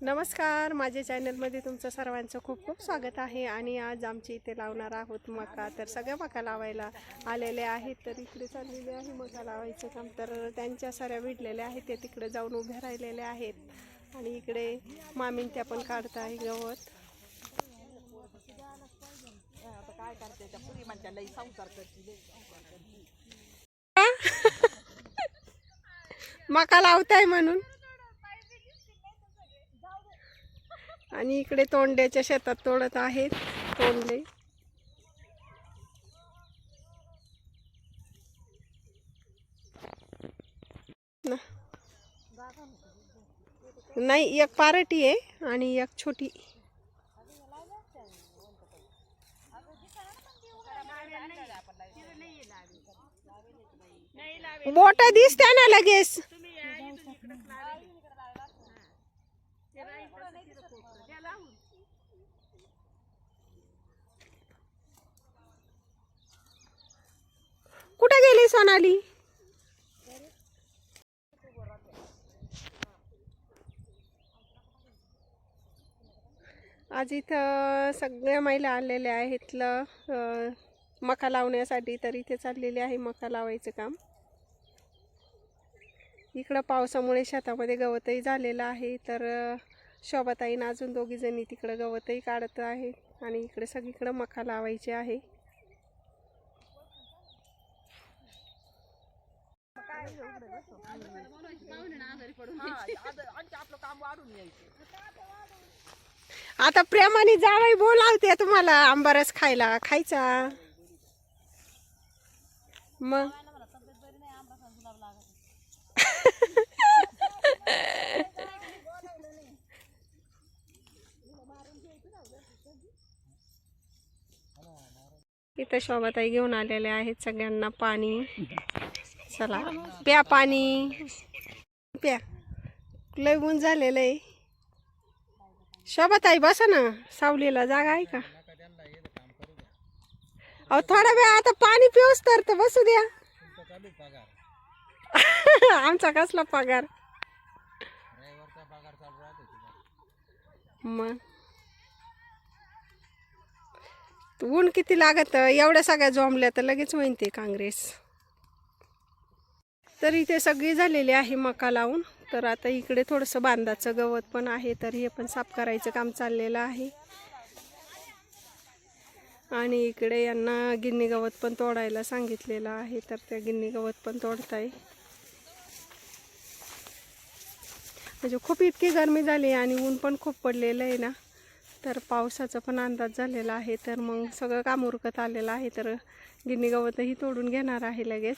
नमस्कार, माझ्या चॅनलमध्ये तुमचं सर्वांचं खूप खूप स्वागत आहे. आणि आज आमच्या इथे लावणार आहोत मका. तर सगळ्या मका लावायला आलेले आहेत. तर इकडे चाललेले आहे मका लावायचं काम. तर त्यांच्या साऱ्या भिडलेल्या आहेत, ते तिकडे जाऊन उभ्या राहिलेल्या आहेत. आणि इकडे मामीन त्या पण काढत आहे गवत. मका लावताय म्हणून. आणि इकडे तोंड्याच्या शेतात तोडत आहेत तोंडले. नाही, एक पारटी आहे आणि एक छोटी. बोट दिसते ना लगेच. कुठे गेली सोनाली? आज इथं सगळ्या महिला आलेल्या आहेत मका लावण्यासाठी. तर इथे चाललेले आहे मका लावायचं काम. इकडं पावसामुळे शेतामध्ये गवतही झालेलं आहे. तर शोभाताईनं अजून दोघी जणी तिकडं गवतही काढत आहेत आणि इकडे सगळीकडे मका लावायचे आहे. आता प्रेमाने जावई बोलावते तुम्हाला आंबारस खायचा. मग इथं शोभाताई घेऊन आलेल्या आहेत सगळ्यांना पाणी. चला प्या पाणी प्या, लय ऊन झालेलं आहे. शोभाताई बसा ना, सावलीला जागा आहे का? अहो थोडा वेळ आता पाणी पिऊस तर बसू द्या. आमचा कसला पगार? मग ऊन किती लागत, एवढ्या सगळ्या जमल्या तर लगेच होईन ते काँग्रेस. तर इथे सगळी झालेली आहे मका लावून. तर आता इकडे थोडंसं बांधाचं गवत पण आहे, तर हे पण साफ करायचं काम चाललेलं आहे. आणि इकडे यांना गिन्नी गवत पण तोडायला सांगितलेलं आहे, तर त्या गिन्नी गवत पण तोडताय. म्हणजे खूप इतकी गरमी झाली आणि ऊन पण खूप पडलेलं आहे ना. तर पावसाचा पण अंदाज झालेला आहे. तर मग सगळं काम उरकत आलेलं आहे. तर गिन्नी गवतही तोडून घेणार आहे लगेच.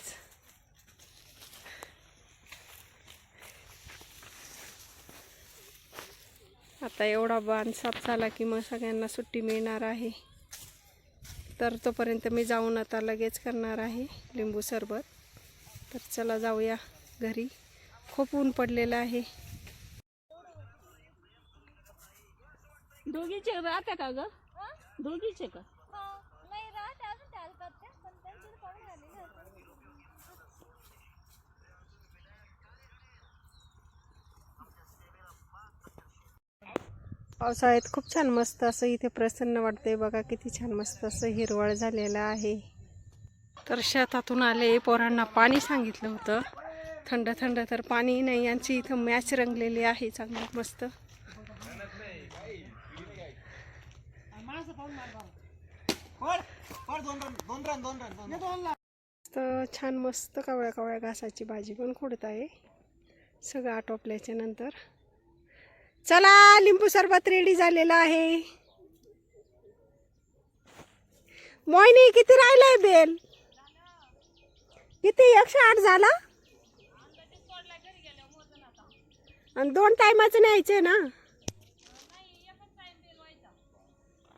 आता एवढा बांध साफ झाला की मग सगळ्यांना सुट्टी मिळणार आहे. तर तोपर्यंत मी जाऊन आता लगेच करणार आहे लिंबू सरबत. तर चला जाऊया घरी, खूप ऊन पडलेलं आहे. दोघीचे राहते का ग? दोघीचे का? पावसाळ्यात खूप छान मस्त असं इथे प्रसन्न वाटतंय. बघा किती छान मस्त असं हिरवळ झालेलं आहे. तर शेतातून आले, पोरांना पाणी सांगितलं होतं थंड थंड, तर पाणी नाही. यांची इथं मॅच रंगलेली आहे चांगली मस्त. छान मस्त कवळ्या कवळ्या घासाची भाजी पण खुडत आहे सगळं आटोपल्याच्या नंतर. चला लिंबू सरबत रेडी झालेला आहे. मोहिनी किती राहिलाय बेल? किती? 108 झाला. आणि 2 टायमाचं न्यायचे ना,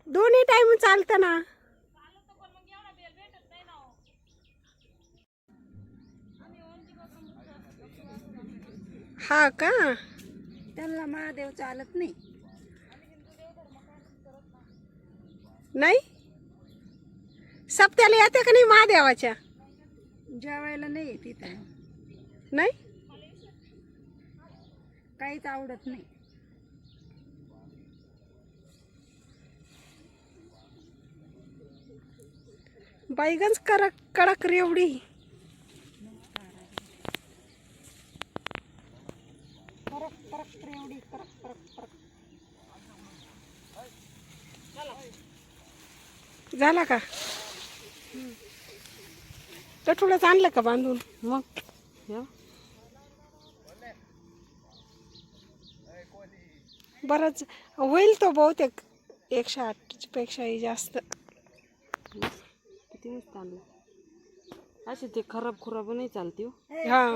दोन्ही टाइम चालतं ना. हा का? त्यांना महादेव चालत नाही. नाही सप्त्याला येते का नाही महादेवाच्या? जेवायला नाही येत इथं. नाही काहीच आवडत नाही. बाईगंज कडक कडक रेवडी. झाला का कठोळच आणलं का बांधून? मग बरंच होईल तो बहुतेक 108 पेक्षाही जास्त. किती मस्त आणलं. असे ते खराब खुराब नाही चालते हो. हा